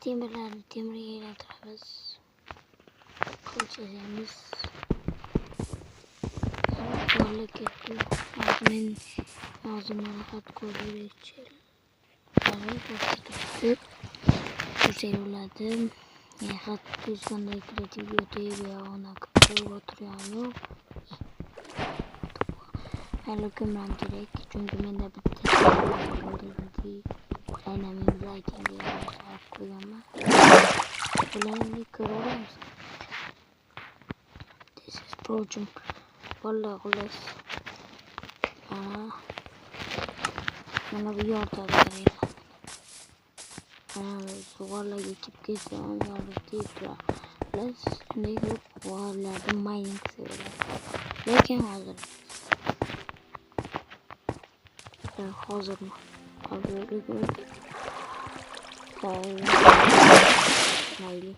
temir yaratırız. Kılıçlarımız varlık etti. Ağzımdan rahat koyduğu için seviyorum. Hat düzgünde kreatif götüyor ve ona kapıyı oturuyor. Halokumran direkt çünkü ben de bitti. Aynen zaten bir saat koyama. Bulanı kırarım. This is projum. Vallahi kulas. Bana bir yorta verin. Vallahi geçip geçsem yorta değil. Plus ne yok. Vallahi mining seviyorum. Lakin hazır. Hazır mı? Hazır Nayli.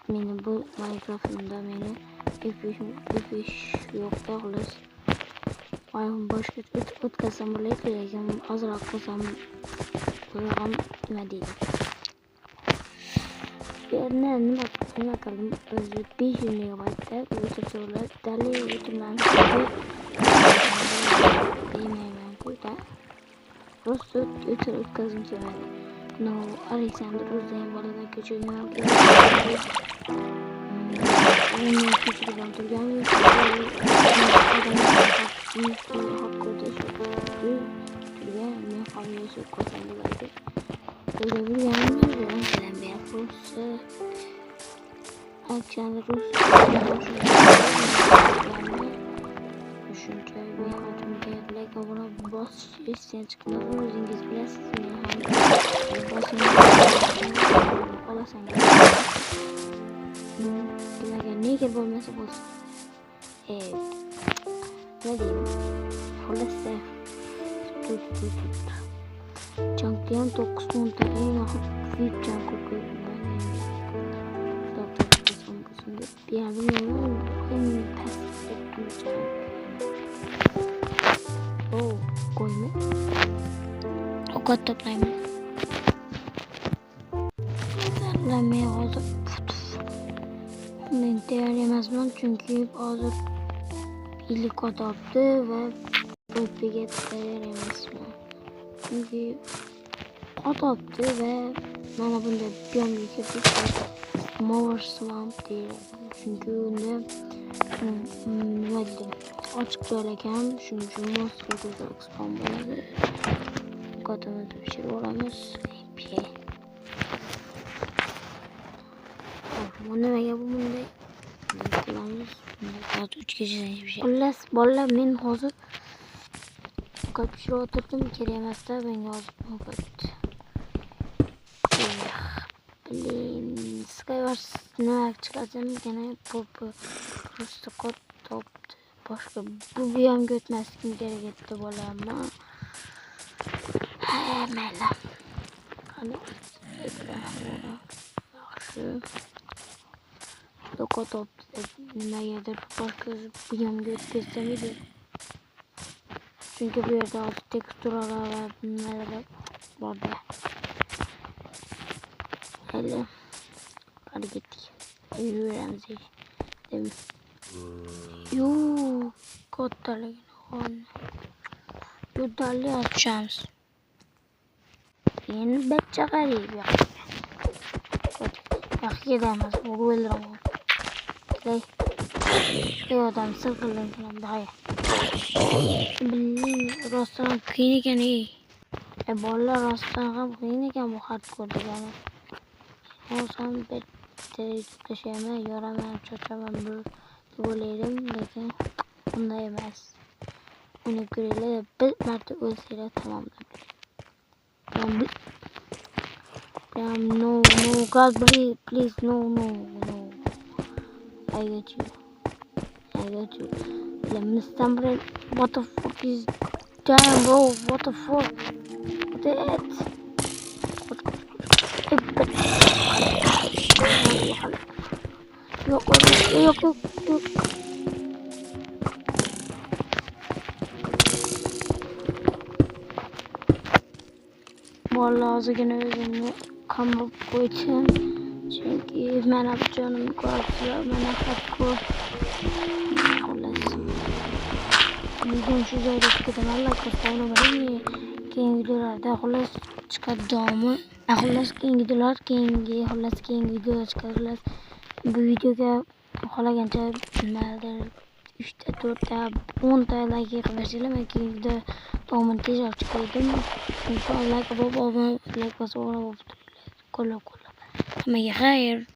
Benim bu Minecraft'ımda benim ipiş yok dağılır. Ayağım başka ıt kasam buraya koyacağım. Azrak kasam koyacağım ne diyeyim. Ne bakalım. Özü 5 megabaytta YouTube'da dali YouTube'dan yemeğimden koyda. Rostu götürüp kazım sevmedi. No, Alexander Rosen balada küçüğünü aldı. Onun küçük bantırgan ve Alexander düşünce ve hatun değerle kavuna bas isteyen çıkmadan İngiliz biraz basın olasın ne gibi olması olsun ne diyeyim olası tut Champion 9 tane hafif can kokuyor bir yardım en pes etmeyeceğim. Koyma. O kadar toplayayım. Derlemeye hazır. Ben değerlemezmem çünkü hazır iyilik adaptı ve propagate değerlemezmem. Çünkü adaptı ve bana bunda bir an büyük Mower Swamp değil. Çünkü ne dedim açık söylerken çünkü monster spam oldu. Kadımızda bir şey olamaz. Bunu ve yapımında kullanıyoruz. Saat 3 geceden hiçbir şey. Bolla men hazır. Kaç şey oturdum bir kere yemezler ben yazdım. Skywars ne çıkaracağım gene popu Rustakot top başka bu bir an götmez kim geri gitti böyle ama hemen hani şu Rustakot top ne yadır başka bir an götmedi çünkü bir yerde altı teksturalar neler vardı hele hadi gittik yürüyelim demiş yoo kottalı on yudalı açacağız yeni bekçe garip ya gidemez bu ölür ama Ley adam sıkıldın falan daha ya bilin restoran kıyınken iyi bolla restoran kıyınken bu hardcore yani o zaman teşekkür yoramam çocuğum bu böyleydim lakin bunda yemez onu göreyle bir mert'e ölseyle tamamdır no God please no I get you let me stumble what the fuck is damn bro what the fuck what the heck yok Vallahi azgın özümü kamıp koydum. Çünkü ben canım korktular, ben haklı. Bugün şu zayıf giden Allah kastağını bari keyin videolarda xullas chiqadimi. Xullas keyin videolar keyin video chiqadi. Bu videoga xohlagancha nimadir 3 ta 4 ta 10 ta like qilasizlar, men keyin video davomini tezroq chiqardim. Like bosib obuna bo'lib qo'llab-quvvatlab. Hammaga xayr.